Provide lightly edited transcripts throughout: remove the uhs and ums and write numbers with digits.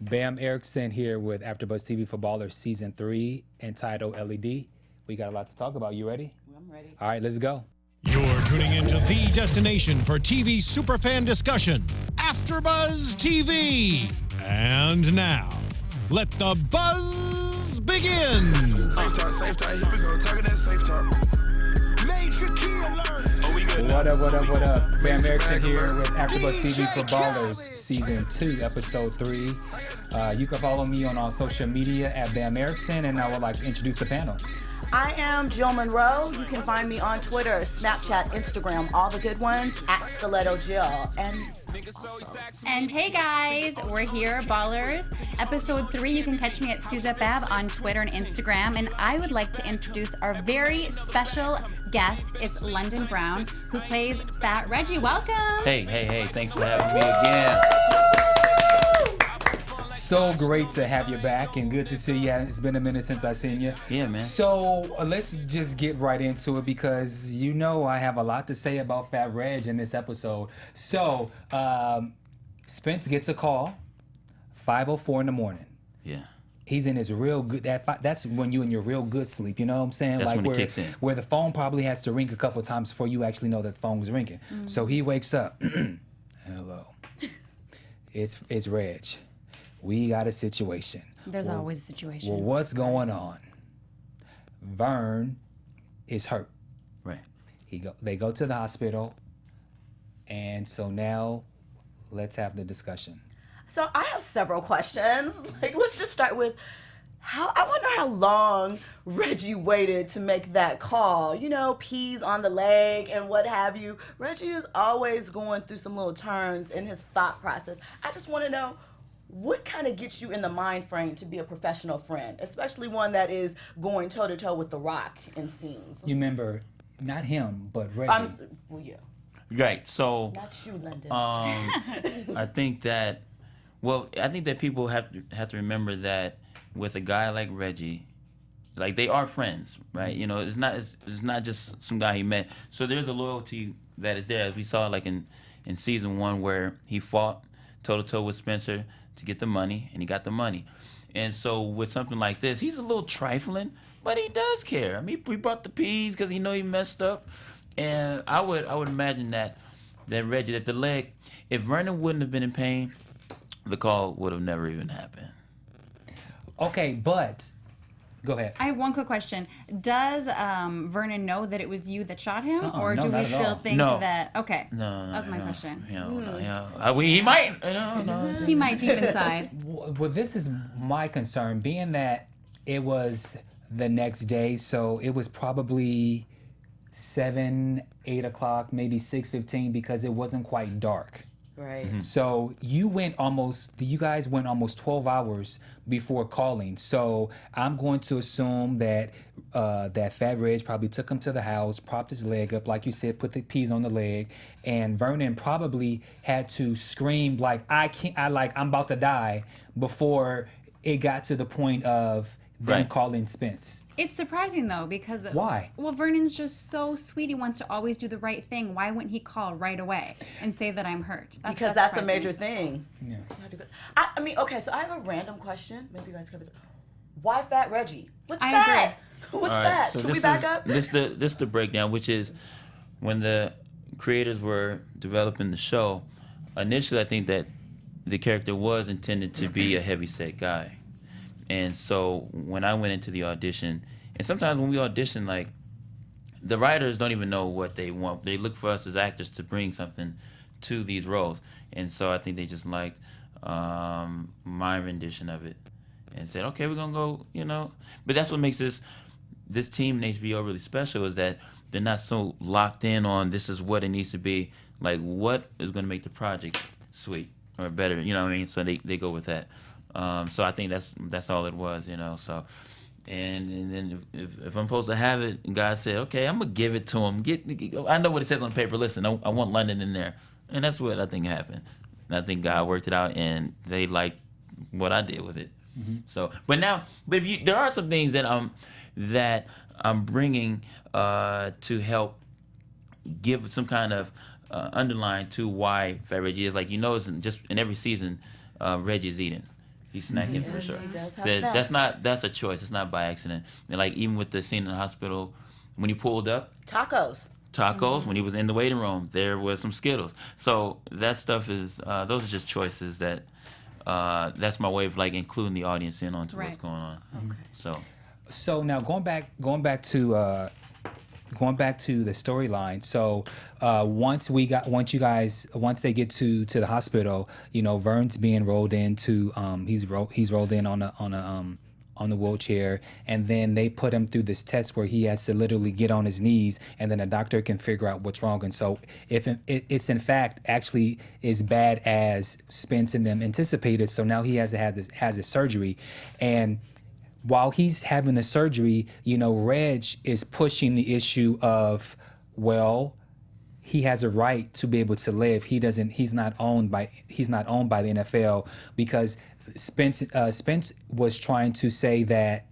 Bam Erickson here with AfterBuzz TV for Ballers Season 3 entitled Elidee. We got a lot to talk about. You ready? I'm ready. All right, let's go. You're tuning into the destination for TV superfan discussion, AfterBuzz TV. And now, let the buzz begin. Safe talk, here we go, talking that safe talk. Major key alert. Oh, we good. What up? Bam Erickson here with AfterBuzz TV for Ballers Season 2, Episode 3. You can follow me on all social media at Bam Erickson, and I would like to introduce the panel. I am Jill Monroe. You can find me on Twitter, Snapchat, Instagram, all the good ones, at Stiletto Jill. And hey guys, we're here, Ballers. Episode 3, you can catch me at Suzabab on Twitter and Instagram. And I would like to introduce our very special guest. It's London Brown, who plays Fat Reggie. Welcome. Hey, thanks for having me again. So great to have you back and good to see you. It's been a minute since I've seen you. Yeah, man. So let's just get right into it because you know I have a lot to say about Fat Reg in this episode. So Spence gets a call, 5:04 in the morning. Yeah. He's in his real good. That's when you in your real good sleep. You know what I'm saying? That's like when it kicks in. Where the phone probably has to ring a couple of times before you actually know that the phone was ringing. Mm-hmm. So he wakes up. Hello. It's Reg. We got a situation. There's always a situation. Well, what's going on? Vern is hurt. Right. They go to the hospital, and so now let's have the discussion. So I have several questions. Let's just start with I wonder how long Reggie waited to make that call. You know, peas on the leg and what have you. Reggie is always going through some little turns in his thought process. I just want to know, what kind of gets you in the mind frame to be a professional friend, especially one that is going toe-to-toe with The Rock in scenes? You remember, not him, but Reggie. Well, yeah. Right, so... Not you, London. I think that people have to remember that with a guy like Reggie, like they are friends, right? You know, it's not just some guy he met. So there's a loyalty that is there, as we saw like in season 1 where he fought toe-to-toe with Spencer to get the money, and he got the money. And so with something like this, he's a little trifling, but he does care. I mean, he brought the peas because he know he messed up. And I would imagine that Reggie, that the leg, if Vernon wouldn't have been in pain, the call would have never even happened. Okay, but go ahead. I have one quick question. Does Vernon know that it was you that shot him? Or do we still think that... Okay. No. That's my question. He might. No. He might deep inside. Well, this is my concern, being that it was the next day, so it was probably 7, 8 o'clock, maybe 6:15, because it wasn't quite dark. Right. Mm-hmm. So you guys went almost 12 hours before calling. So I'm going to assume that that Fat Reg probably took him to the house, propped his leg up, like you said, put the peas on the leg, and Vernon probably had to scream like I'm about to die before it got to the point of them calling Spence. It's surprising though, because why? Well, Vernon's just so sweet. He wants to always do the right thing. Why wouldn't he call right away and say that I'm hurt? Because that's a major thing. Yeah. I mean, okay, so I have a random question. Maybe you guys could. Why Fat Reggie? What's I fat? agree. What's All right, fat? so Can we back up? This the breakdown, which is when the creators were developing the show. Initially, I think that the character was intended to be a heavyset guy. And so when I went into the audition, and sometimes when we audition, like, the writers don't even know what they want. They look for us as actors to bring something to these roles. And so I think they just liked my rendition of it and said, okay, we're going to go, you know. But that's what makes this team in HBO really special, is that they're not so locked in on this is what it needs to be. Like, what is going to make the project sweet or better, you know what I mean? So they go with that. So I think that's all it was, you know. So, and then if I'm supposed to have it, and God said, okay, I'm gonna give it to him. I know what it says on paper. Listen, I want London in there, and that's what I think happened. And I think God worked it out, and they liked what I did with it. Mm-hmm. So, but there are some things that I'm bringing to help give some kind of underline to why Fat Reggie is, like, you know, it's just in every season, Reggie's eating. He's snacking for Yes, sure. he does have So snacks. that's a choice. It's not by accident. And like even with the scene in the hospital, when he pulled up, Tacos. when he was in the waiting room, there was some Skittles. So that stuff is those are just choices that that's my way of like including the audience in onto what's Right. going on. Okay. So now going back to the storyline. So once they get to the hospital, Vern's being rolled into he's rolled in on the wheelchair, and then they put him through this test where he has to literally get on his knees, and then a doctor can figure out what's wrong. And so if it's in fact actually as bad as Spence and them anticipated, so now he has his surgery. And while he's having the surgery, Reg is pushing the issue of, well, he has a right to be able to live. He's not owned by the NFL, because Spence was trying to say that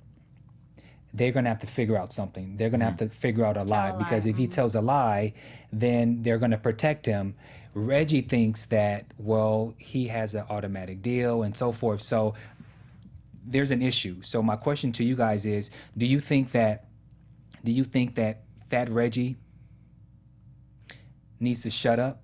they're going to have to figure out something. They're going to have to figure out a lie, because if he tells a lie, then they're going to protect him. Reggie thinks that, well, he has an automatic deal and so forth. So there's an issue. So my question to you guys is, do you think that Fat Reggie needs to shut up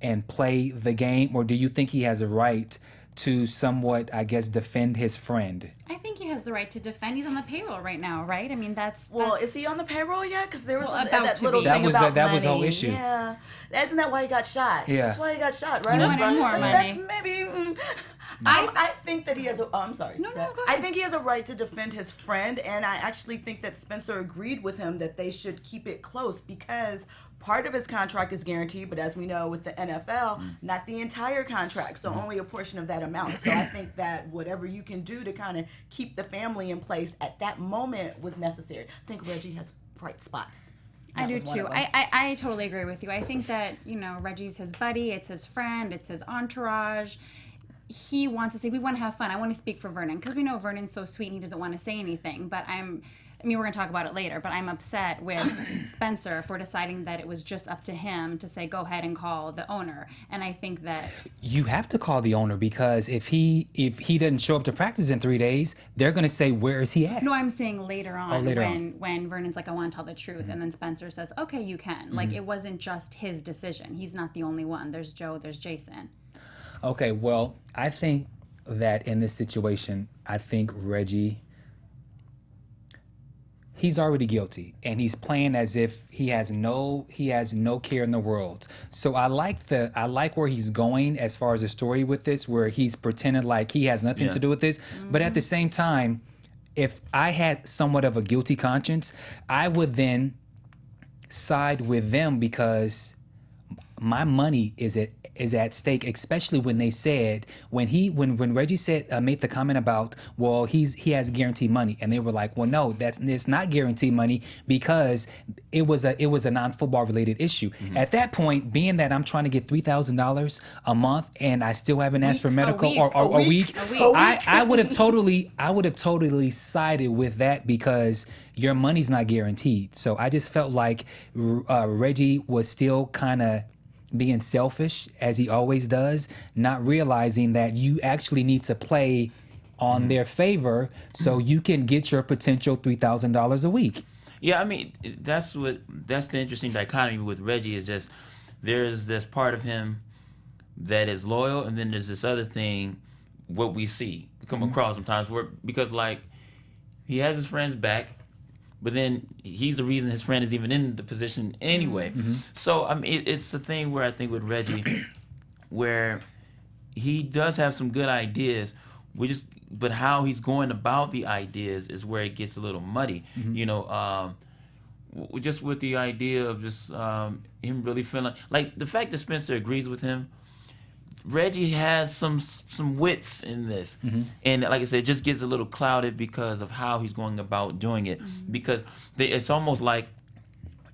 and play the game, or do you think he has a right to somewhat, I guess, defend his friend? I think he has the right to defend. He's on the payroll right now, right? I mean, that's Is he on the payroll yet? Because there was Well, that about to little be. thing about that was the whole money. issue. Yeah, isn't that why he got shot? Yeah. That's why he got shot, right? He wanted more That's money. maybe. I think that he has. I'm sorry. No, Suzette. go I ahead. think he has a right to defend his friend, and I actually think that Spencer agreed with him that they should keep it close, because part of his contract is guaranteed, but as we know with the NFL, not the entire contract, so only a portion of that amount. So I think that whatever you can do to kind of keep the family in place at that moment was necessary. I think Reggie has bright spots. I That do was one too. of them. I totally agree with you. I think that, Reggie's his buddy, it's his friend, it's his entourage. He wants to say, we want to have fun. I want to speak for Vernon, because we know Vernon's so sweet and he doesn't want to say anything. But we're going to talk about it later, but I'm upset with Spencer for deciding that it was just up to him to say, go ahead and call the owner. And I think that You have to call the owner, because if he doesn't show up to practice in 3 days, they're going to say, where is he at? No, I'm saying later on, later when Vernon's like, I want to tell the truth, and then Spencer says, okay, you can. Like, it wasn't just his decision. He's not the only one. There's Joe, there's Jason. Okay, well, I think that in this situation, Reggie, he's already guilty, and he's playing as if he has no care in the world. So I like where he's going as far as the story with this, where he's pretending like he has nothing to do with this. But at the same time, if I had somewhat of a guilty conscience, I would then side with them, because my money is at stake, especially when they said, when Reggie said, made the comment about, well, he has guaranteed money, and they were like, well, no, it's not guaranteed money, because it was a non-football related issue. At that point, being that I'm trying to get $3,000 a month and I still haven't asked for medical a week, I would have totally sided with that, because your money's not guaranteed. So I just felt like Reggie was still kind of being selfish, as he always does, not realizing that you actually need to play on their favor so you can get your potential $3,000 a week. Yeah, I mean, that's the interesting dichotomy with Reggie, is just there's this part of him that is loyal, and then there's this other thing, what we see come across sometimes, because like he has his friends back, but then he's the reason his friend is even in the position anyway. So I mean, it's the thing where I think with Reggie, where he does have some good ideas, but how he's going about the ideas is where it gets a little muddy. Just with the idea of just him really feeling like the fact that Spencer agrees with him. Reggie has some wits in this, and like I said, it just gets a little clouded because of how he's going about doing it. Because it's almost like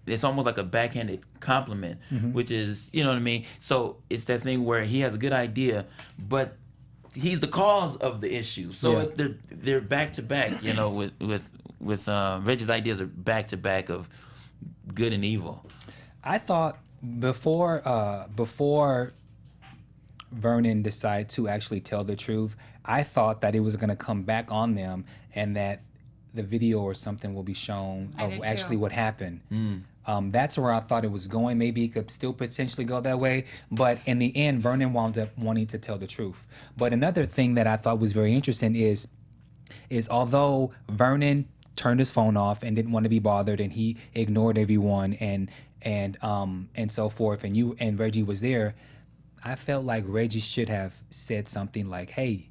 a backhanded compliment, which is, you know what I mean. So it's that thing where he has a good idea, but he's the cause of the issue. So they're back to back. With Reggie's ideas are back to back of good and evil. I thought before Vernon decided to actually tell the truth, I thought that it was going to come back on them and that the video or something will be shown I of did actually too. what happened. That's where I thought it was going. Maybe it could still potentially go that way. But in the end, Vernon wound up wanting to tell the truth. But another thing that I thought was very interesting is although Vernon turned his phone off and didn't want to be bothered and he ignored everyone and so forth, and you and Reggie was there, I felt like Reggie should have said something like, hey,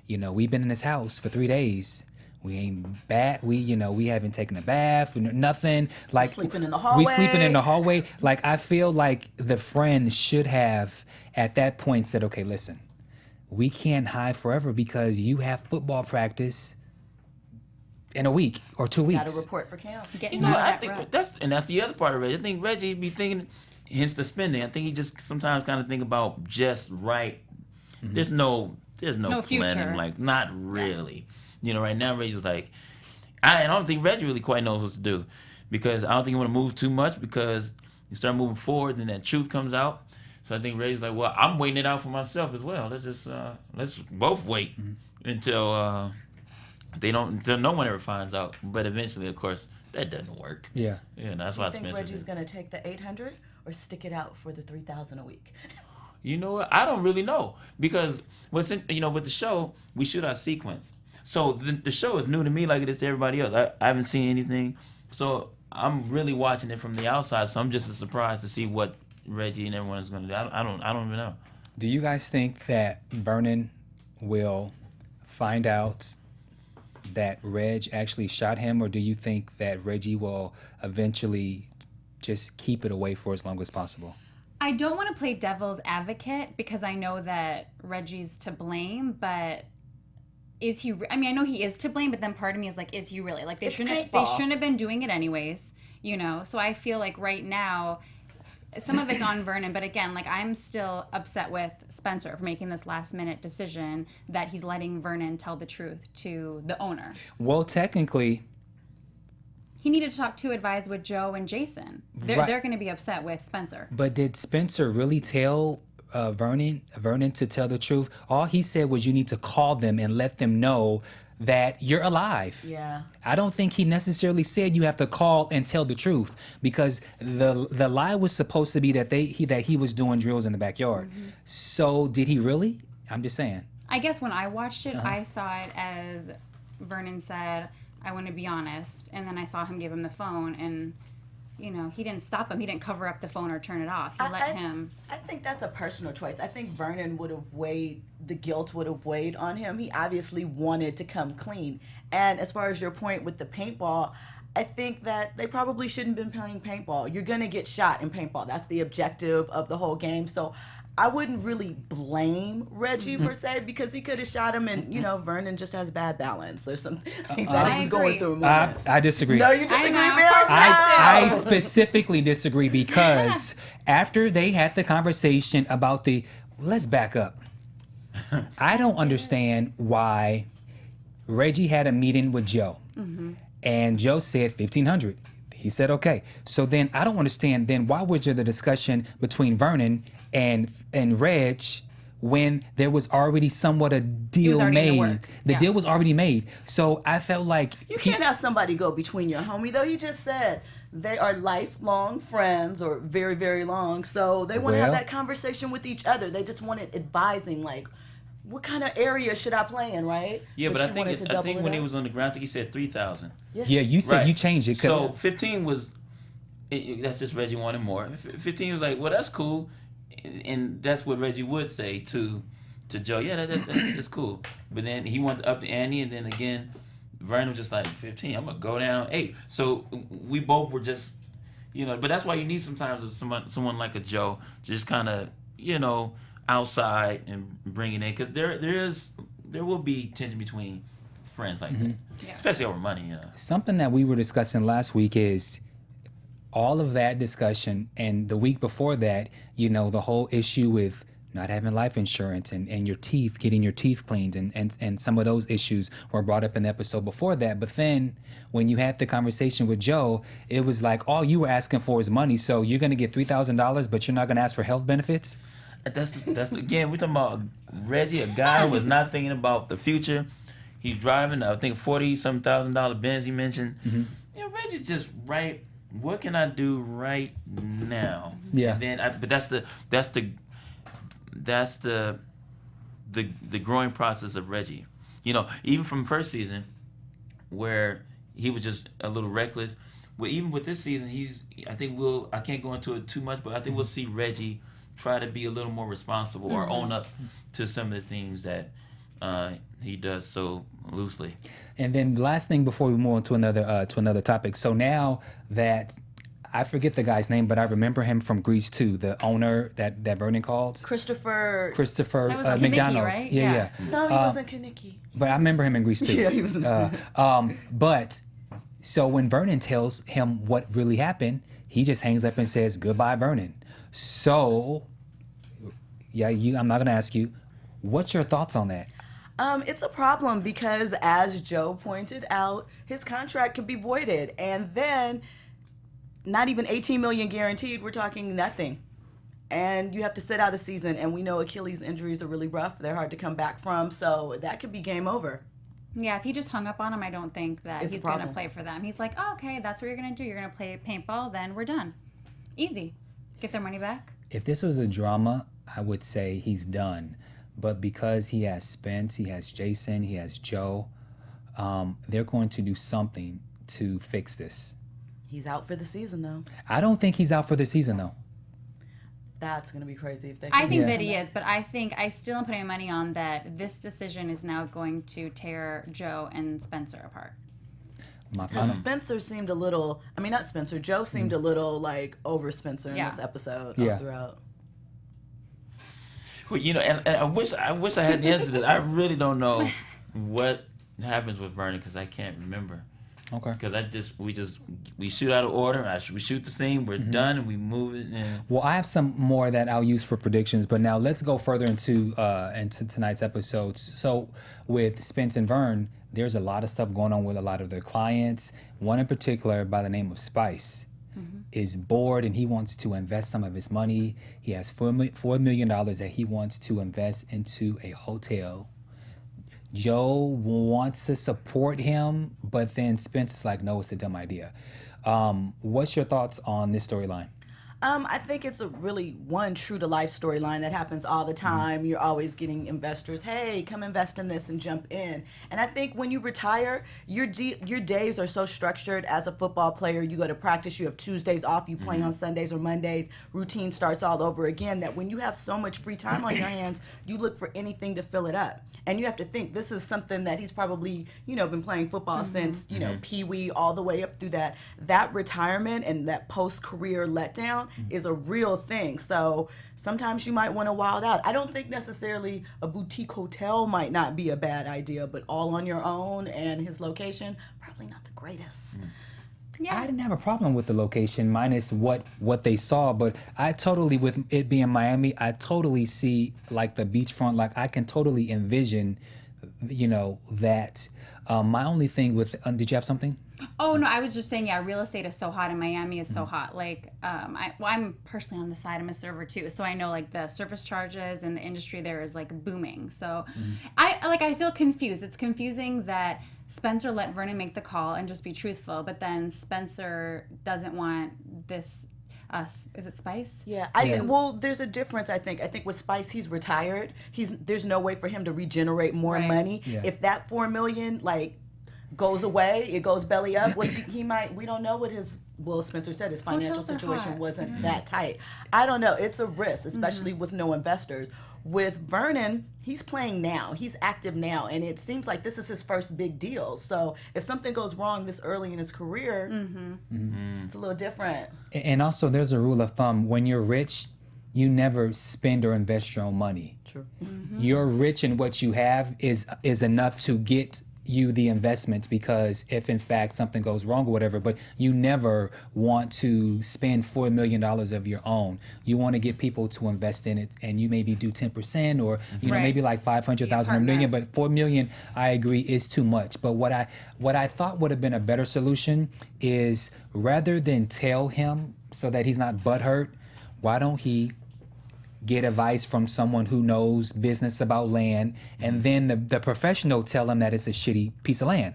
we've been in this house for 3 days. We ain't bad. We haven't taken a bath. Nothing. Like sleeping in the hallway. We sleeping in the hallway. Like I feel like the friend should have at that point said, okay, listen, we can't hide forever because you have football practice in a week or 2 weeks. Got to report for camp. Getting You know, out of I that think rut. that's the other part of Reggie. I think Reggie be thinking, hence the spending. I think he just sometimes kind of think about just right. There's no No future. planning, like not really. Right now Reggie's like, I don't think Reggie really quite knows what to do, because I don't think he want to move too much, because you start moving forward, then that truth comes out. So I think Reggie's like, well, I'm waiting it out for myself as well. Let's both wait until until no one ever finds out. But eventually, of course, that doesn't work. Yeah. That's Do why you think Spencer Reggie's did. going to take the 800 or stick it out for the 3,000 a week? You know what? I don't really know, because with the show, we shoot our sequence. So the show is new to me like it is to everybody else. I haven't seen anything. So I'm really watching it from the outside. So I'm just as surprised to see what Reggie and everyone is going to do. I don't even know. Do you guys think that Vernon will find out that Reg actually shot him, or do you think that Reggie will eventually just keep it away for as long as possible? I don't want to play devil's advocate because I know that Reggie's to blame, but is he? I mean, I know he is to blame, but then part of me is like, is he really? Like they shouldn't have been doing it anyways, So I feel like right now, some of it's on Vernon, but again, like I'm still upset with Spencer for making this last minute decision that he's letting Vernon tell the truth to the owner. Well, technically, He needed to advise with Joe and Jason. They're going to be upset with Spencer. but did Spencer really tell Vernon to tell the truth? All he said was you need to call them and let them know that you're alive. Yeah. I don't think he necessarily said you have to call and tell the truth, because the lie was supposed to be that he was doing drills in the backyard. So did he really? I'm just saying. I guess when I watched it, I saw it as Vernon said, I want to be honest. And then I saw him give him the phone, and, he didn't stop him. He didn't cover up the phone or turn it off. He let him. I think that's a personal choice. I think Vernon the guilt would have weighed on him. He obviously wanted to come clean. And as far as your point with the paintball, I think that they probably shouldn't have been playing paintball. You're going to get shot in paintball. That's the objective of the whole game. So I wouldn't really blame Reggie per se, because he could have shot him, and Vernon just has bad balance or something that he was going through. I disagree. No, you disagree, know, of Bears? course I specifically disagree, because after they had the conversation about let's back up. I don't understand why Reggie had a meeting with Joe, and Joe said 1,500. He said okay. So then I don't understand. Then why was there the discussion between Vernon and Reg when there was already somewhat a deal already in the made? works. The Yeah. deal was already made. So I felt like You can't have somebody go between your homie, though. You just said they are lifelong friends, or very, very long. So they want to have Well- that conversation with each other. They just wanted advising, like, what kind of area should I play in, right? Yeah, but I you wanted think to I double think it when he up. was on the ground, I think he said 3,000. yeah, you said you changed it. So 15 was, that's just Reggie wanted more. 15 was like, well, that's cool, and that's what Reggie would say to Joe. Yeah, that's cool. But then he wanted to up the ante, and then again, Vernon was just like 15. I'm gonna go down 8. So we both were just, But that's why you need sometimes someone like a Joe to just kind of, outside and bring it in, because there will be tension between friends like that, especially over money. Something that we were discussing last week is all of that discussion, and the week before that, the whole issue with not having life insurance and getting your teeth cleaned, and some of those issues were brought up in the episode before that. But then when you had the conversation with Joe, it was like all you were asking for is money, so you're going to get $3,000, but you're not going to ask for health benefits? That's again, we're talking about Reggie, a guy who was not thinking about the future. He's driving, I think, $40,000 Benz. He mentioned. Mm-hmm. Yeah, Reggie's just right. What can I do right now? Yeah. And then, but that's the growing process of Reggie. You know, even from first season, where he was just a little reckless. Well, even with this season, I can't go into it too much, but I think we'll see Reggie try to be a little more responsible or own up to some of the things that he does so loosely. And then the last thing before we move on to another topic. So now that I forget the guy's name, but I remember him from Grease 2, the owner that Vernon called. Christopher That was Kaneki, McDonald's. right? Yeah. No, he wasn't Kaneki. But I remember him in Grease 2. Yeah, he was in But so when Vernon tells him what really happened, he just hangs up and says, "Goodbye, Vernon." So, yeah, I'm not gonna ask you, what's your thoughts on that? It's a problem because, as Joe pointed out, his contract could be voided, and then not even $18 million guaranteed. We're talking nothing, and you have to sit out a season. And we know Achilles injuries are really rough; they're hard to come back from. So that could be game over. Yeah, if he just hung up on him, I don't think that It's a he's going to problem. play for them. He's like, oh, okay, that's what you're going to do. You're going to play paintball, then we're done. Easy. Get their money back. If this was a drama, I would say he's done. But because he has Spence, he has Jason, he has Joe, they're going to do something to fix this. He's out for the season, though. I don't think he's out for the season, though. That's gonna be crazy if they. I think Yeah. that he is, but I still am putting money on that this decision is now going to tear Joe and Spencer apart. My Because final. Spencer seemed a little. I mean, not Spencer. Joe seemed a little like over Spencer in Yeah. this episode. Yeah. All throughout. Well, you know, and I wish I had the answer to that. I really don't know what happens with Vernon because I can't remember. Okay. Because we shoot out of order. We shoot the scene. We're done, and we move it. And Well, I have some more that I'll use for predictions, but now let's go further into tonight's episodes. So with Spence and Vern, there's a lot of stuff going on with a lot of their clients. One in particular by the name of Spice is bored and he wants to invest some of his money. He has $4 million that he wants to invest into a hotel. Joe wants to support him, but then Spence is like, no, it's a dumb idea. What's your thoughts on this storyline? I think it's a really one true to life storyline that happens all the time. You're always getting investors, hey, come invest in this and jump in. And I think when you retire, your days are so structured as a football player. You go to practice, you have Tuesdays off, you play on Sundays or Mondays, routine starts all over again, that when you have so much free time on your hands, you look for anything to fill it up. And you have to think this is something that he's probably, been playing football since, Pee-wee all the way up through that. That retirement and that post-career letdown is a real thing. So sometimes you might want to wild out. I don't think necessarily a boutique hotel might not be a bad idea, but all on your own and his location, probably not the greatest. Yeah. I didn't have a problem with the location minus what they saw, but I totally, with it being Miami, I totally see like the beachfront, like I can totally envision, that. My only thing with, did you have something? Oh no, I was just saying, yeah, real estate is so hot and Miami is so hot. Like, I'm personally on the side. I'm a server too, so I know like the service charges and the industry there is like booming. So, I feel confused. It's confusing that Spencer let Vernon make the call and just be truthful, but then Spencer doesn't want this. Is it Spice? Yeah, I think. Well, there's a difference. I think with Spice, he's retired. There's no way for him to regenerate more Right. money. Yeah. If that $4 million goes away, it goes belly up. He might. We don't know what his. Will Spencer said his financial Hotels are situation hot. wasn't that tight. I don't know. It's a risk, especially with no investors. With Vernon, he's playing now. He's active now, and it seems like this is his first big deal. So if something goes wrong this early in his career, it's a little different. And also, there's a rule of thumb: when you're rich, you never spend or invest your own money. True. You're rich, and what you have is enough to get you the investments, because if in fact something goes wrong or whatever, but you never want to spend $4 million of your own. You want to get people to invest in it, and you maybe do 10% or Right. maybe like 500,000 or a million, but 4 million, I agree, is too much. But what I thought would have been a better solution is, rather than tell him so that he's not butthurt, why don't he get advice from someone who knows business about land, and then the professional tell him that it's a shitty piece of land.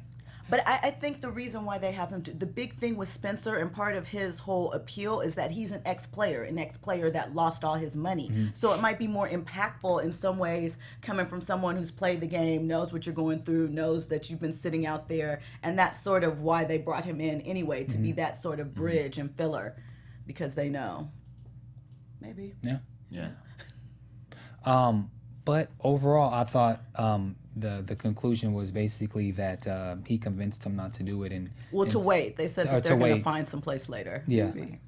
But I think the reason why they have him, the big thing with Spencer and part of his whole appeal is that he's an ex-player that lost all his money. So it might be more impactful in some ways coming from someone who's played the game, knows what you're going through, knows that you've been sitting out there. And that's sort of why they brought him in anyway, to be that sort of bridge and filler, because they know. Maybe. Yeah. Yeah. But overall, I thought the conclusion was basically that he convinced him not to do it, to wait. They said that they're going to find some place later. Yeah. Maybe.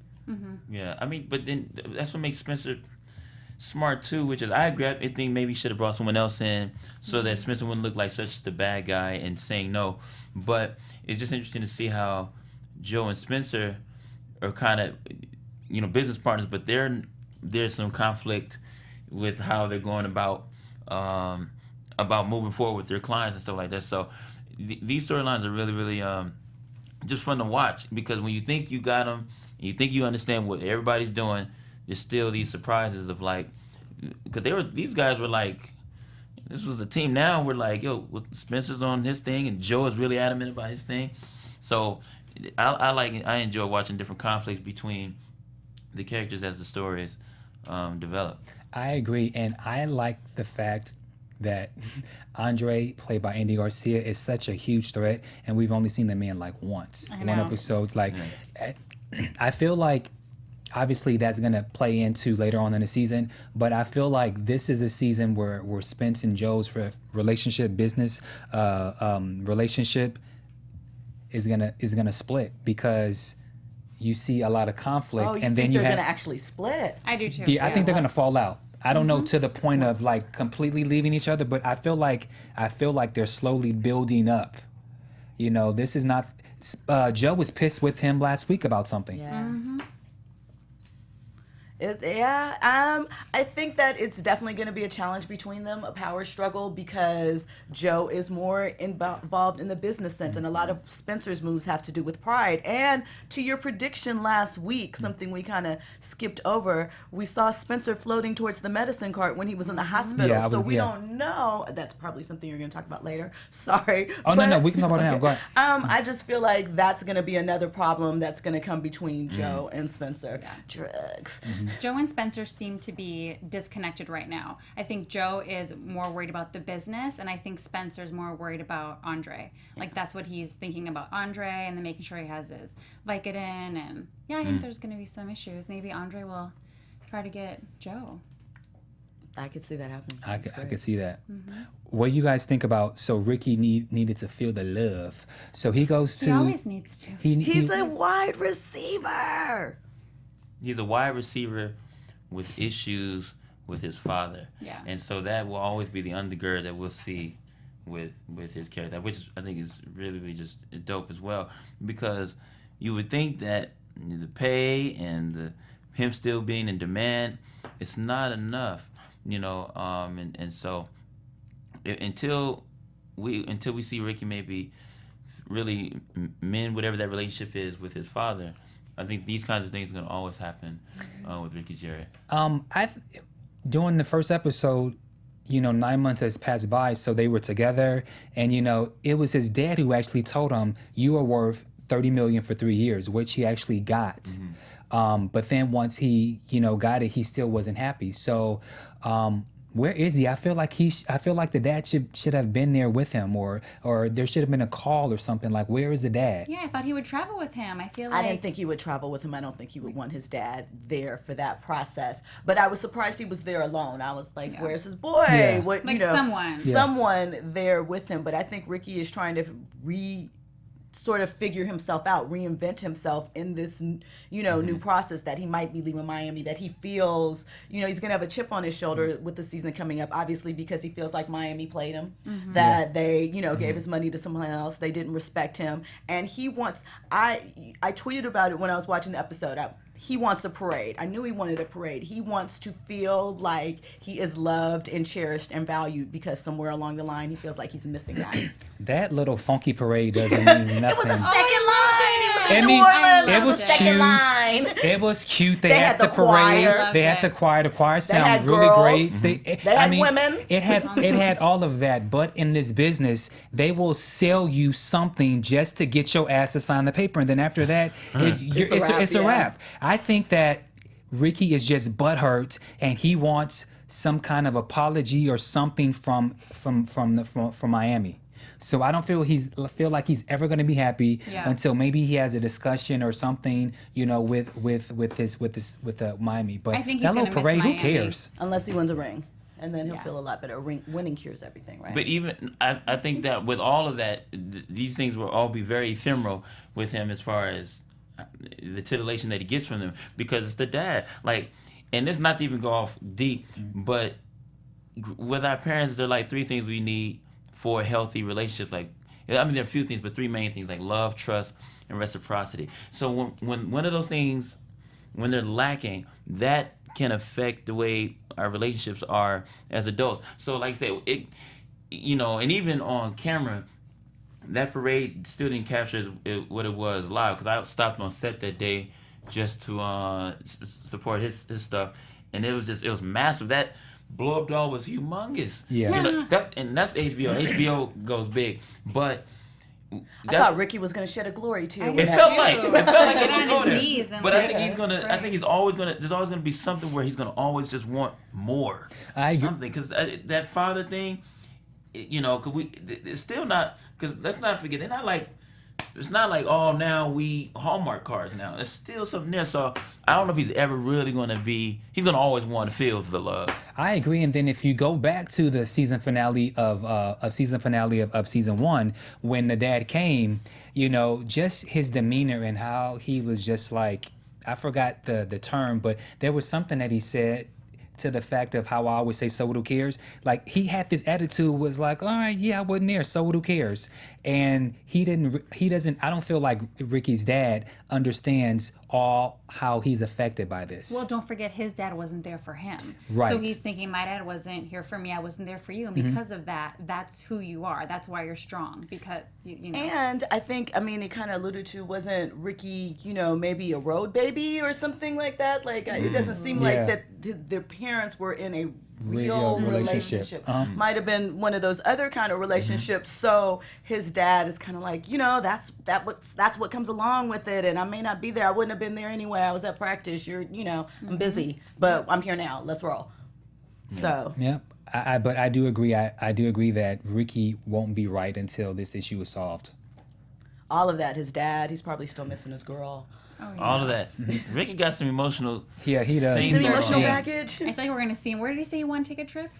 Yeah. I mean, but then that's what makes Spencer smart too, which is I think maybe should have brought someone else in so that Spencer wouldn't look like such the bad guy and saying no. But it's just interesting to see how Joe and Spencer are kind of, business partners, but there's some conflict with how they're going about moving forward with their clients and stuff like that. So these storylines are really, really just fun to watch, because when you think you got them, you think you understand what everybody's doing, there's still these surprises of because these guys were like, this was a team. Now we're like, yo, Spencer's on his thing and Joe is really adamant about his thing. So I enjoy watching different conflicts between the characters as the stories develop. I agree, and I like the fact that Andre, played by Andy Garcia, is such a huge threat, and we've only seen the man once. I know. One episode. I feel like obviously that's gonna play into later on in the season, but I feel like this is a season where Spence and Joe's business relationship is gonna split, because you see a lot of conflict, and then they're going to actually split? I do too. Yeah, I think they're gonna fall out. I don't know to the point of completely leaving each other, but I feel like they're slowly building up. This is not. Joe was pissed with him last week about something. Yeah. I think that it's definitely going to be a challenge between them, a power struggle, because Joe is more involved in the business sense, and a lot of Spencer's moves have to do with pride. And to your prediction last week, something we kind of skipped over, we saw Spencer floating towards the medicine cart when he was in the hospital. Yeah, we don't know. That's probably something you're going to talk about later. Sorry. Oh, no, we can talk about it now. Go ahead. I just feel like that's going to be another problem that's going to come between Joe and Spencer. Drugs. Joe and Spencer seem to be disconnected right now. I think Joe is more worried about the business, and I think Spencer's more worried about Andre. That's what he's thinking about, Andre, and then making sure he has his Vicodin. And I think there's going to be some issues. Maybe Andre will try to get Joe. I could see that happening. I could see that. What do you guys think about? So Ricky needed to feel the love. So he goes to. He always needs to. He's a wide receiver. He's a wide receiver with issues with his father. Yeah. And so that will always be the undergird that we'll see with his character, which I think is really, really just dope as well, because you would think that the pay and him still being in demand, it's not enough, and so until we see Ricky maybe really mend whatever that relationship is with his father, I think these kinds of things are going to always happen with Ricky Jarrett. During the first episode, 9 months has passed by, so they were together, and it was his dad who actually told him, "You are worth $30 million for 3 years," which he actually got. But then once he, got it, he still wasn't happy. So, where is he? I feel like the dad should have been there with him, or there should have been a call or something. Where is the dad? Yeah, I thought he would travel with him. I feel like I didn't think he would travel with him. I don't think he would want his dad there for that process. But I was surprised he was there alone. I was like, "Where's his boy?" Yeah. What, someone there with him. But I think Ricky is trying to sort of figure himself out, reinvent himself in this, new process that he might be leaving Miami, that he feels, he's going to have a chip on his shoulder with the season coming up, obviously, because he feels like Miami played him, that they, gave his money to someone else. They didn't respect him. And he wants, I tweeted about it when I was watching the episode. He wants a parade. I knew he wanted a parade. He wants to feel like he is loved and cherished and valued, because somewhere along the line he feels like he's missing that. That little funky parade doesn't mean nothing. It was a second line. He was in I New mean, Orleans it on was the second cute. line. It was cute. They, They had had the the parade. choir. They had Loved the it. choir. The choir had sounded really girls. great. They had women. It had all of that. But in this business, they will sell you something just to get your ass to sign the paper, and then after that, it's a yeah. wrap. I think that Ricky is just butthurt, and he wants some kind of apology or something from Miami. So I don't feel like he's ever going to be happy until maybe he has a discussion or something, with Miami. But I think he's that little gonna miss parade, who Miami. cares? Unless he wins a ring. And then he'll feel a lot better. Winning cures everything, right? But even I think that with all of that, these things will all be very ephemeral with him as far as the titillation that he gets from them, because it's the dad. Like, and this not to even go off deep, but with our parents, there are like 3 things we need for a healthy relationship. Like, I mean, there are a few things, but 3 main things, like love, trust, and reciprocity. So when one of those things, when they're lacking, that can affect the way our relationships are as adults. So like I said, and even on camera, that parade still didn't capture what it was live, because I stopped on set that day just to support his stuff, and it was massive. That blow up doll was humongous. Yeah. That's HBO. HBO goes big, but I thought Ricky was going to shed a glory tear. It felt like Get on going his there. knees and But I like, think he's gonna. I think he's always gonna. There's always gonna be something where he's gonna always just want more. I agree. Something, because that father thing, cause it's still not. Because let's not forget, they're not like. It's not like, oh, now we Hallmark cards now. There's still something there. So I don't know if he's ever really going to be. He's going to always want to feel the love. I agree. And then if you go back to the season finale of season 1, when the dad came, just his demeanor and how he was just like, I forgot the term, but there was something that he said to the fact of how I always say, so who cares? Like, he had this attitude, was like, all right, yeah, I wasn't there, so who cares? And he doesn't, I don't feel like Ricky's dad understands all how he's affected by this. Well, don't forget, his dad wasn't there for him. Right. So he's thinking, my dad wasn't here for me, I wasn't there for you. And because of that, that's who you are. That's why you're strong, because, And I think, it kind of alluded to, wasn't Ricky, maybe a road baby or something like that? Like, it doesn't seem like that their parents were in a real relationship. Might have been one of those other kind of relationships. So his dad is kind of like, that's what comes along with it. And I may not be there. I wouldn't have been there anyway. I was at practice. I'm busy, but I'm here now. Let's roll. So. Yeah. But I do agree. I do agree that Ricky won't be right until this issue is solved. All of that, his dad, he's probably still missing his girl. Oh, yeah. All of that. Ricky got some emotional. Yeah, he does. Things Some are- emotional yeah. baggage. I feel like we're going to see him. Where did he say he wanted to take a trip?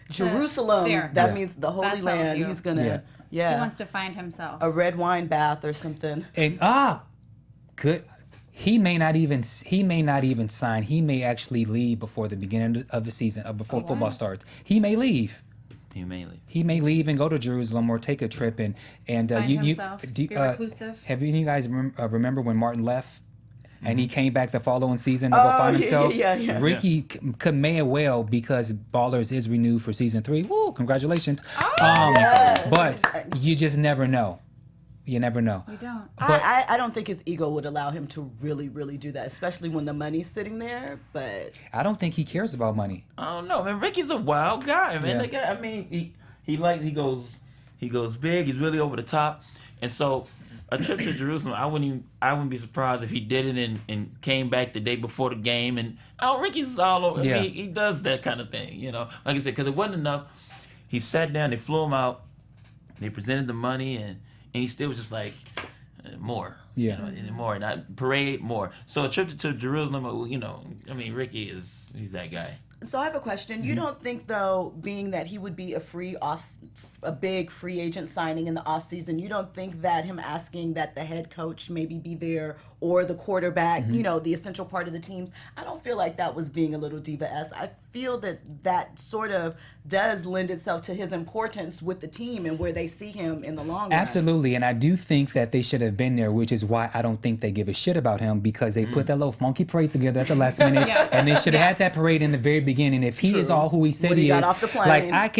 Jerusalem. There. That Yeah. means the Holy That tells Land. you. He's gonna, He wants to find himself. a red wine bath or something. And good. He may not even sign. He may actually leave before the beginning of the season, before football starts. He may leave. He may leave and go to Jerusalem or take a trip and Find himself, be reclusive. Have any of you guys remember when Martin left and he came back the following season to go find himself? Yeah. Ricky may well, because Ballers is renewed for season 3. Woo! Congratulations. Yes. But you just never know. You never know. You don't. I don't think his ego would allow him to really, really do that, especially when the money's sitting there. But I don't think he cares about money. I don't know, man. Ricky's a wild guy, man. Yeah. That guy, he goes big. He's really over the top, and so a trip to Jerusalem, I wouldn't be surprised if he did it and came back the day before the game. And Ricky's all over. Yeah. I mean, he does that kind of thing, Like I said, because it wasn't enough. He sat down. They flew him out. They presented the money, and he still was just like, more. Yeah. And more, and I parade more. So a trip to Jerusalem, Ricky he's that guy. so I have a question. You don't think, though, being that he would be a big free agent signing in the off season, you don't think that him asking that the head coach maybe be there or the quarterback, the essential part of the teams, I don't feel like that was being a little diva-esque. I feel that sort of does lend itself to his importance with the team and where they see him in the long run. Absolutely, and I do think that they should have been there, which is why I don't think they give a shit about him, because they put that little funky parade together at the last minute, and they should have had that parade in the very beginning again. And if he is True. all who he said When he he got is, off the plane. like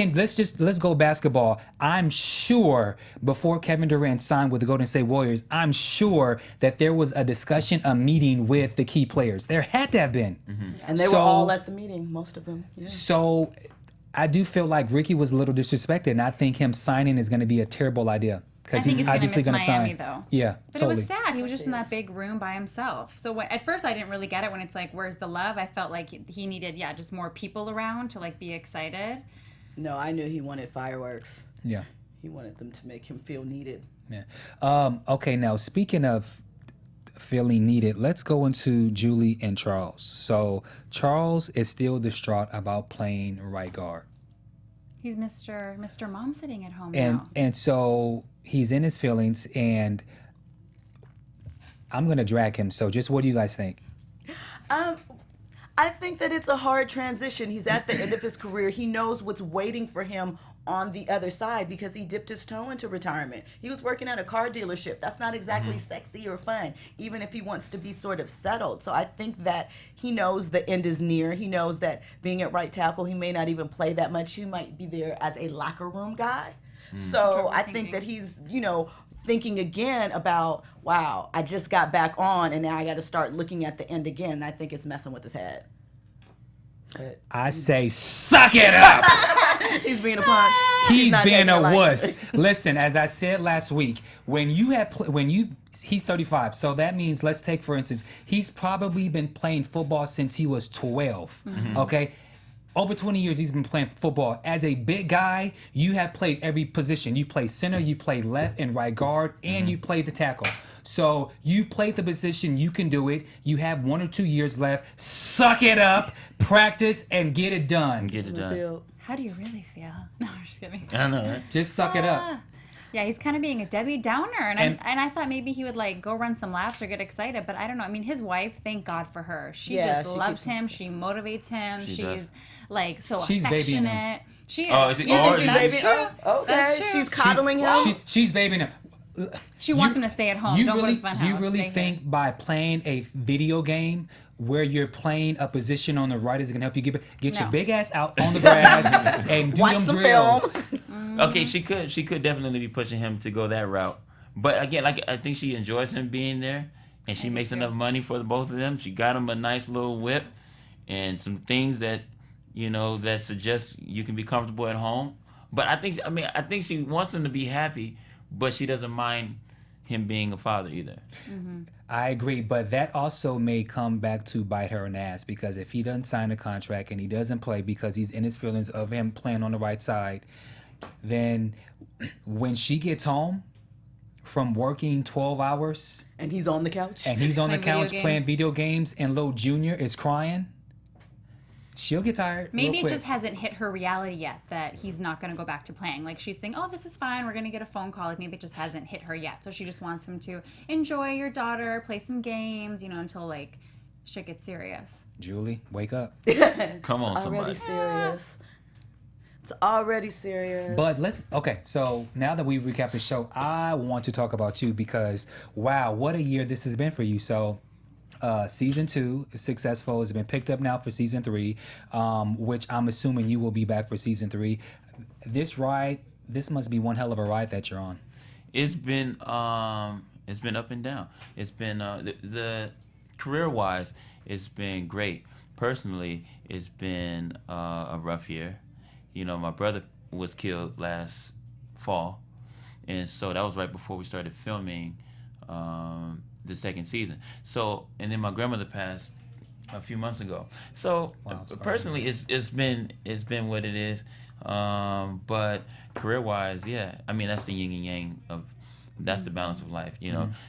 let's go basketball. I'm sure before Kevin Durant signed with the Golden State Warriors, I'm sure that there was a discussion, a meeting with the key players. There had to have been. And they were all at the meeting, most of them. Yeah. So I do feel like Ricky was a little disrespected, and I think him signing is going to be a terrible idea. I Because think he's obviously going going to to miss sign. Miami, though. Yeah, But totally. it was sad. He was just in that big room by himself. So at first I didn't really get it when it's like, where's the love? I felt like he needed, just more people around to like be excited. No, I knew he wanted fireworks. Yeah. He wanted them to make him feel needed. Yeah. Okay, now speaking of feeling needed, let's go into Julie and Charles. So Charles is still distraught about playing right guard. He's Mr. Mom sitting at home And now. and so he's in his feelings, and I'm gonna drag him. So just what do you guys think? I think that it's a hard transition. He's at the end of his career. He knows what's waiting for him on the other side because he dipped his toe into retirement. He was working at a car dealership. That's not exactly sexy or fun, even if he wants to be sort of settled. So I think that he knows the end is near. He knows that being at right tackle, he may not even play that much. He might be there as a locker room guy. So I think that he's, thinking again about, wow, I just got back on and now I got to start looking at the end again. And I think it's messing with his head. But I say, suck it up. he's being a punk. He's not being taking a it lightly. wuss. Listen, as I said last week, he's 35, so that means, let's take for instance, he's probably been playing football since he was 12. Okay. Over 20 years, he's been playing football. As a big guy, you have played every position. You play center, you play left and right guard, and you play the tackle. So you've played the position. You can do it. You have 1 or 2 years left. Suck it up, practice, and get it done. Get it done. How do you really feel? No, I'm just kidding. I know, right? Just suck it up. Yeah, he's kind of being a Debbie Downer, and I thought maybe he would like go run some laps or get excited, but I don't know. I mean, his wife, thank God for her. She just she loves keeps him him. She motivates him. She She's does. like so She's babying him. affectionate. She is. Oh, is it- You think oh, she's that's baby? true. Okay, That's true. she's coddling him. She's babying him. She wants him to stay at home. You Don't really, go to the fun house. you really Stay here. think by playing a video game where you're playing a position on the right is going to help you get your No. big ass out on the grass and do Watch them some drills? film. Okay, she could definitely be pushing him to go that route. But again, like I think she enjoys him being there, and she makes enough money for the both of them. She got him a nice little whip and some things that that suggest you can be comfortable at home. But I think she wants him to be happy, but she doesn't mind him being a father either. I agree, but that also may come back to bite her in the ass, because if he doesn't sign a contract and he doesn't play because he's in his feelings of him playing on the right side, then when she gets home from working 12 hours And he's on the couch. and he's on the Playing video couch playing games. video games and little Junior is crying, she'll get tired. Maybe real it quick. just hasn't hit her reality yet that he's not going to go back to playing. Like she's thinking, oh, this is fine. We're going to get a phone call. Like maybe it just hasn't hit her yet. So she just wants him to enjoy your daughter, play some games, until like shit gets serious. Julie, wake up. Come on, already somebody. serious. It's already serious. But so now that we've recapped the show, I want to talk about you because, wow, what a year this has been for you. So season 2 is successful. It's been picked up now for season 3, which I'm assuming you will be back for season 3. This must be one hell of a ride that you're on. It's been up and down. It's been the career-wise, it's been great. Personally, it's been a rough year. My brother was killed last fall, and so that was right before we started filming the second season. So, and then my grandmother passed a few months ago. So, Wow, sorry. personally, it's been what it is. But career-wise, yeah, I mean that's the yin and yang of. That's the balance of life,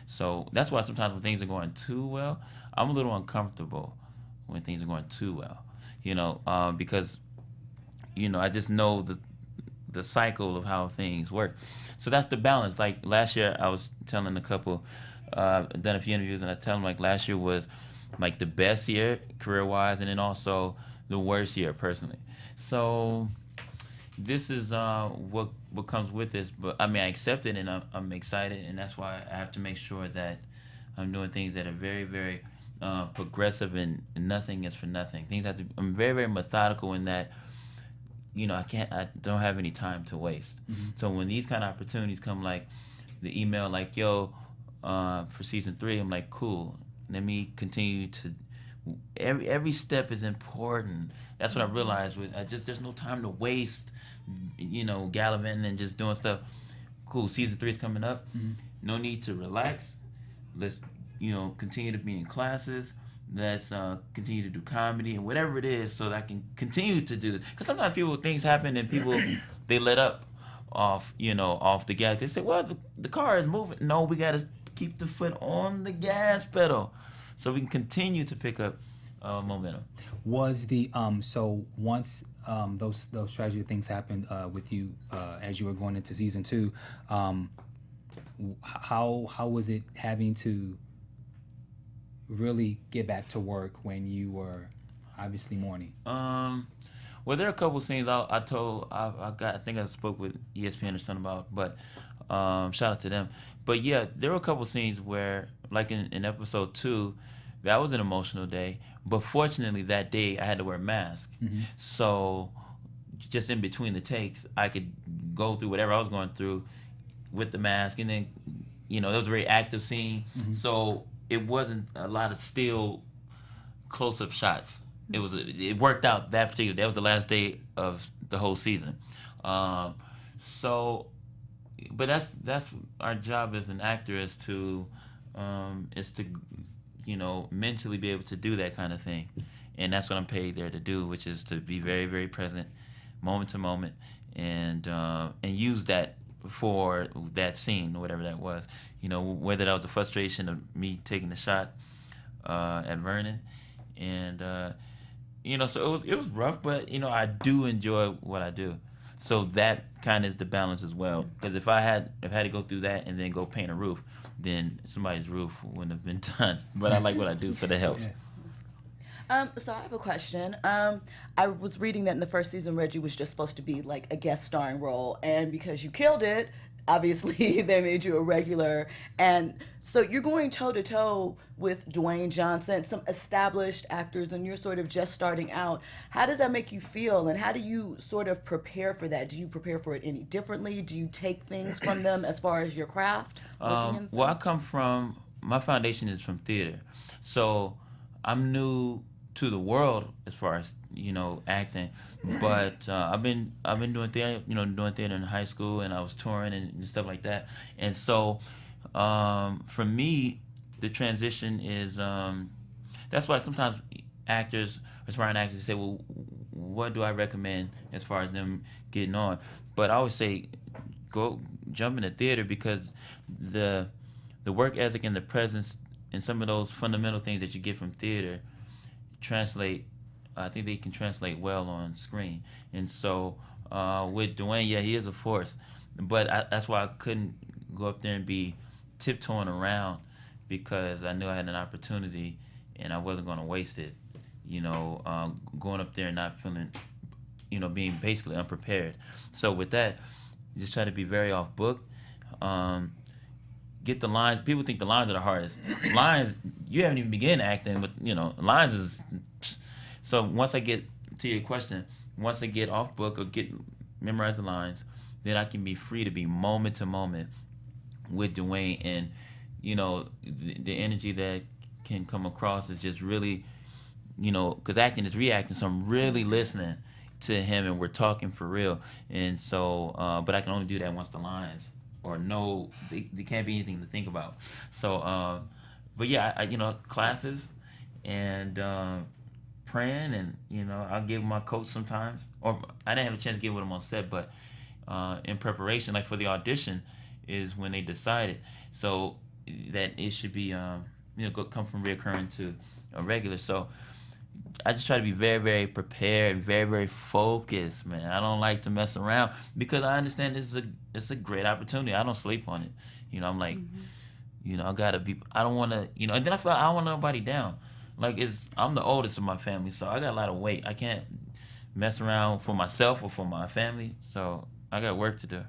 So that's why sometimes when things are going too well, I'm a little uncomfortable when things are going too well, because, I just know the cycle of how things work. So that's the balance. Like last year, I was telling a couple, I've done a few interviews, and I tell them like last year was like the best year career-wise, and then also the worst year personally. So this is what comes with this, but I mean I accept it and I'm excited, and that's why I have to make sure that I'm doing things that are very, very progressive, and nothing is for nothing. Things have to. I'm very, very methodical in that. I don't have any time to waste. So when these kind of opportunities come, like the email, like, yo, for season 3, I'm like, cool. Let me continue to. Every step is important. That's what I realized. There's no time to waste. Gallivanting and just doing stuff. Cool. Season 3 is coming up. No need to relax. Let's continue to be in classes. Let's continue to do comedy and whatever it is, so that I can continue to do this. Because sometimes things happen and people they let up off the gas. They say, well, the car is moving. No, we got to keep the foot on the gas pedal so we can continue to pick up momentum. Was the so once those tragedy things happened with you as you were going into season 2, how was it having to really get back to work when you were obviously mourning? Well, there are a couple scenes I think I spoke with ESPN or something about, but shout out to them. But yeah, there were a couple scenes where, like in episode 2, that was an emotional day. But fortunately, that day I had to wear a mask, so just in between the takes, I could go through whatever I was going through with the mask, and then it was a very active scene, so it wasn't a lot of still close-up shots. It worked out that particular day. That was the last day of the whole season. But that's our job as an actor is to mentally be able to do that kind of thing, and that's what I'm paid there to do, which is to be very, very present, moment to moment, and use that for that scene or whatever that was. Whether that was the frustration of me taking the shot at Vernon, and so it was rough, but I do enjoy what I do. So that kind of is the balance as well. Because if I had to go through that and then go paint a roof, then somebody's roof wouldn't have been done. But I like what I do, so that helps. So I have a question. I was reading that in the first season, Reggie was just supposed to be like a guest starring role, and because you killed it, obviously they made you a regular. And so you're going toe to toe with Dwayne Johnson, some established actors, and you're sort of just starting out. How does that make you feel, and how do you sort of prepare for that? Do you prepare for it any differently? Do you take things from them as far as your craft? Well, my foundation is from theater, so I'm new to the world as far as acting, but I've been doing theater, in high school, and I was touring and stuff like that. And so for me, the transition is that's why sometimes aspiring actors say, well, what do I recommend as far as them getting on? But I always say, go jump into theater, because the work ethic and the presence and some of those fundamental things that you get from theater I think they can translate well on screen. And so with Dwayne, yeah, he is a force, but that's why I couldn't go up there and be tiptoeing around, because I knew I had an opportunity and I wasn't going to waste it, going up there and not feeling, being basically unprepared. So with that, just try to be very off book. Get the lines. People think the lines are the hardest. Lines, you haven't even begun acting, but lines is. So once I get to your question, once I get off book or memorize the lines, then I can be free to be moment to moment with Dwayne, and the energy that can come across is just really, because acting is reacting, so I'm really listening to him and we're talking for real. And so, but I can only do that once the lines. Or no, they can't be anything to think about. So, but yeah, I classes and praying, and I'll give my coach sometimes. Or I didn't have a chance to get with him on set, but in preparation, like for the audition, is when they decided. So that it should be come from reoccurring to a regular. So I just try to be very, very prepared, very, very focused, man. I don't like to mess around, because I understand it's a great opportunity. I don't sleep on it. I'm like, I gotta be. I don't want to, and then I feel like I don't want nobody down. Like I'm the oldest of my family, so I got a lot of weight. I can't mess around for myself or for my family. So I got work to do.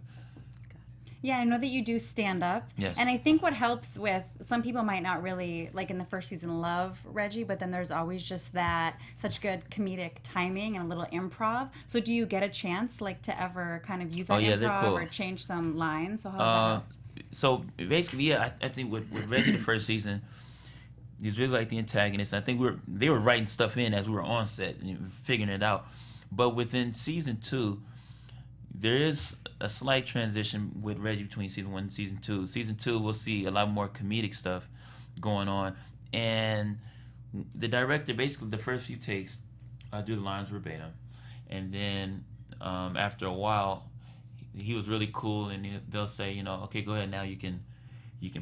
Yeah, I know that you do stand up. Yes. And I think what helps with some people might not really, like in the first season, love Reggie, but then there's always just that such good comedic timing and a little improv. So do you get a chance like to ever kind of use that they're improv cool. or change some lines? So how's that? So basically, yeah, I think with Reggie the first season, he's really like the antagonist. I think they were writing stuff in as we were on set and figuring it out. But within season 2, there is a slight transition with Reggie between season 1 and season 2. Season 2, we'll see a lot more comedic stuff going on. And the director, basically the first few takes, I do the lines verbatim. And then after a while, he was really cool, and they'll say, you know, okay, go ahead now, you can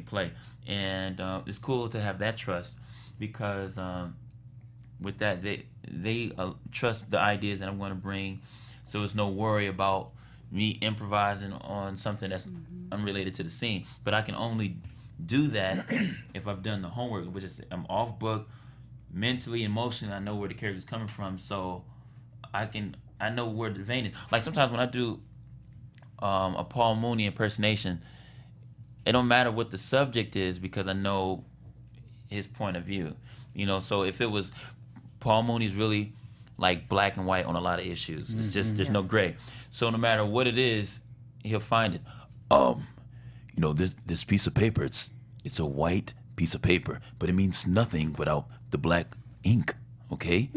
play. And it's cool to have that trust, because with that, they trust the ideas that I'm going to bring, so there's no worry about me improvising on something that's unrelated to the scene. But I can only do that if I've done the homework, which is I'm off book, mentally, emotionally, I know where the character's coming from, so I know where the vein is. Like sometimes when I do a Paul Mooney impersonation, it don't matter what the subject is, because I know his point of view. You know, so if it was Paul Mooney's really like black and white on a lot of issues. It's just there's no gray. So no matter what it is, he'll find it. You know, this piece of paper, it's a white piece of paper, but it means nothing without the black ink, okay?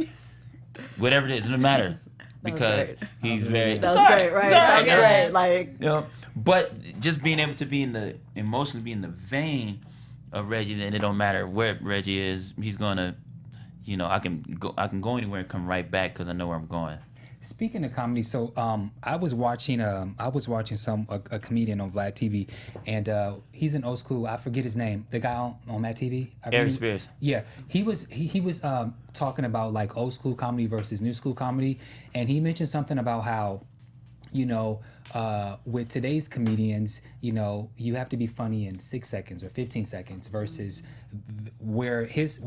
Whatever it is, it doesn't matter, because he's very. That was great, right? That was great. Like, You know, but just being able to be in the emotions, be in the vein of Reggie, then it don't matter where Reggie is. He's gonna, you know, I can go anywhere and come right back because I know where I'm going. Speaking of comedy, so I was watching a comedian on Vlad TV, and he's an old school. I forget his name. The guy on Matt TV. Eric Spears. Yeah, he was talking about like old school comedy versus new school comedy, and he mentioned something about how, you know, with today's comedians, you know, you have to be funny in 6 seconds or 15 seconds versus where his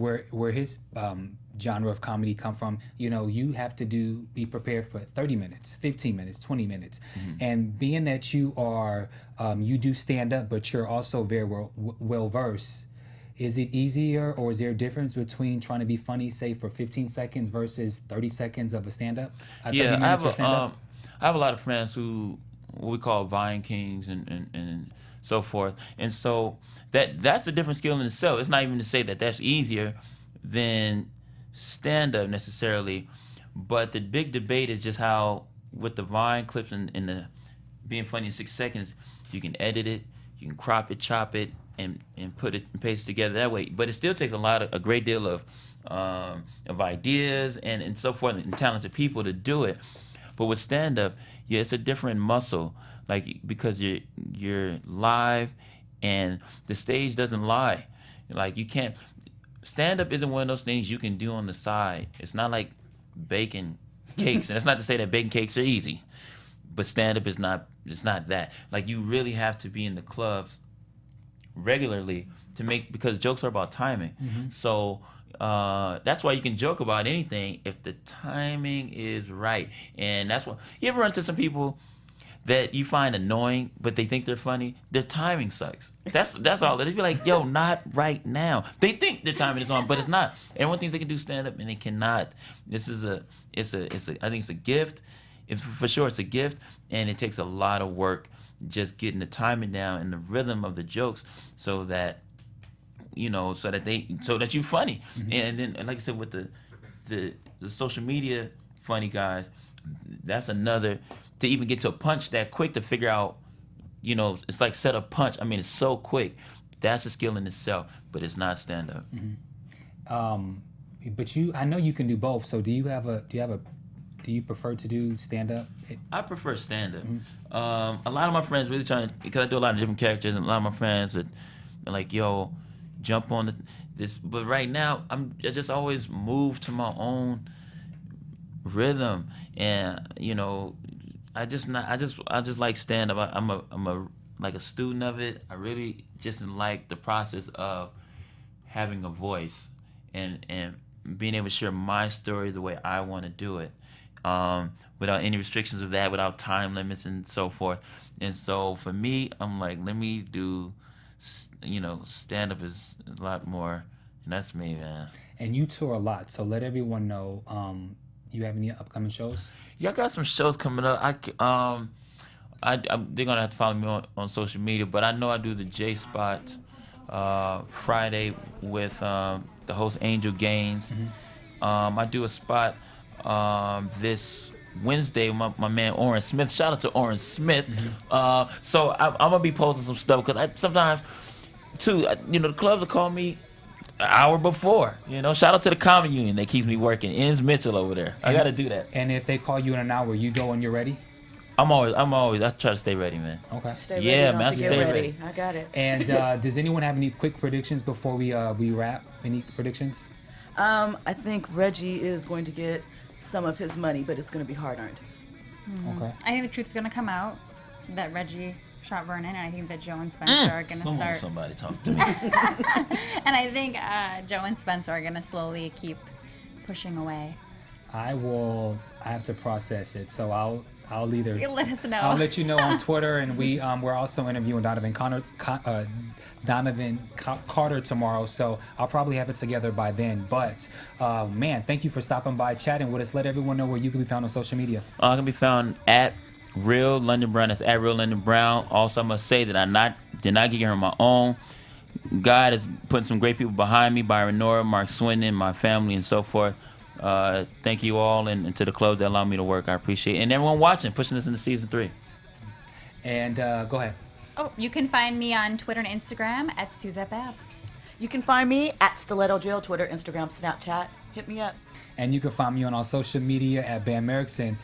genre of comedy come from. You know, you have to be prepared for 30 minutes, 15 minutes, 20 minutes. And being that you are, you do stand up, but you're also very well versed, is it easier, or is there a difference between trying to be funny, say, for 15 seconds versus 30 seconds of a stand-up? Yeah, I have a lot of friends who we call Vine Kings and so forth. And so that's a different skill in itself. It's not even to say that that's easier than stand-up necessarily, but the big debate is just how, with the Vine clips and the being funny in 6 seconds, you can edit it, you can crop it, chop it, and put it and paste it together that way. But it still takes a great deal of ideas and so forth, and talented people to do it. But with stand-up, yeah, it's a different muscle, like, because you're live, and the stage doesn't lie. Like, you can't. Stand-up isn't one of those things you can do on the side. It's not like baking cakes, and it's not to say that baking cakes are easy, but stand-up is not. It's not that. Like, you really have to be in the clubs regularly because jokes are about timing. So that's why you can joke about anything if the timing is right. And that's why you ever run into some people that you find annoying, but they think they're funny. Their timing sucks. That's all. They'd be like, "Yo, not right now." They think their timing is on, but it's not. Everyone thinks they can do stand up, and they cannot. This is I think it's a gift. For sure, it's a gift, and it takes a lot of work just getting the timing down and the rhythm of the jokes, so that, you know, so that you're funny. And then, like I said, with the social media funny guys, that's another. To even get to a punch that quick, to figure out, you know, it's like set a punch. I mean, it's so quick. That's a skill in itself, but it's not stand up. But I know you can do both. So do you prefer to do stand up? I prefer stand up. A lot of my friends really because I do a lot of different characters, and a lot of my friends are like, "Yo, jump on this." But right now, I just always move to my own rhythm, and you know. I just like stand up. I'm a student of it. I really just like the process of having a voice and being able to share my story the way I want to do it. without any restrictions of that, without time limits and so forth. And so for me, I'm like, let me do, stand up is a lot more, and that's me, man. And you tour a lot, so let everyone know. You have any upcoming shows? Yeah, I got some shows coming up. They're gonna have to follow me on social media, but I know I do the J Spot Friday with the host Angel Gaines. Mm-hmm. I do a spot this Wednesday with my man Oren Smith. Shout out to Oren Smith. Mm-hmm. So I'm gonna be posting some stuff because sometimes too, the clubs will call me an hour before. Shout out to the Comedy Union that keeps me working. Enz Mitchell over there. I got to do that. And if they call you in an hour, you go when you're ready? I'm always. I try to stay ready, man. Okay. Stay ready. Yeah, Don't man. have to Stay get ready. I got it. And does anyone have any quick predictions before we wrap? Any predictions? I think Reggie is going to get some of his money, but it's going to be hard earned. Okay. I think the truth's going to come out that Reggie shot Vernon, and I think that Joe and Spencer are going to start. Somebody talk to me. And I think Joe and Spencer are going to slowly keep pushing away. I have to process it, so I'll either You'll let us know. I'll let you know on Twitter, and we're also interviewing Donovan Carter tomorrow, so I'll probably have it together by then. But man, thank you for stopping by, chatting with us. Let everyone know where you can be found on social media. I can be found at Real London Brown. That's at Real London Brown. Also, I must say that I did not get here on my own. God is putting some great people behind me: Byron Nora, Mark Swindon, my family, and so forth. Thank you all, and to the clubs that allow me to work. I appreciate it. And everyone watching, pushing us into season 3. And go ahead. Oh, you can find me on Twitter and Instagram at Suzette Bab. You can find me at Stiletto Jill, Twitter, Instagram, Snapchat. Hit me up. And you can find me on our social media at Bam Erickson.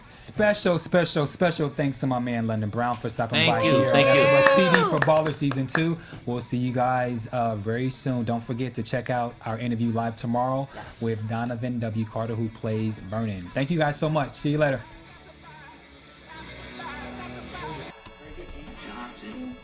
Special thanks to my man London Brown for stopping by here. Thank you. AfterBuzz TV for Baller Season 2. We'll see you guys very soon. Don't forget to check out our interview live tomorrow with Donovan W. Carter, who plays Vernon. Thank you guys so much. See you later.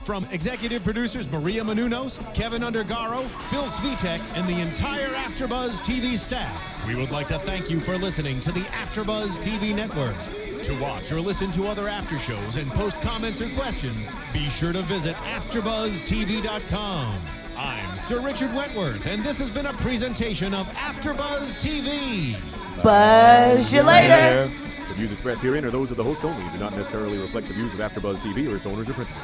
From executive producers Maria Menounos, Kevin Undergaro, Phil Svitek, and the entire AfterBuzz TV staff, we would like to thank you for listening to the AfterBuzz TV network. To watch or listen to other after shows and post comments or questions, be sure to visit AfterBuzzTV.com. I'm Sir Richard Wentworth, and this has been a presentation of AfterBuzz TV. Buzz you later. The views expressed herein are those of the hosts only and do not necessarily reflect the views of AfterBuzz TV or its owners or principals.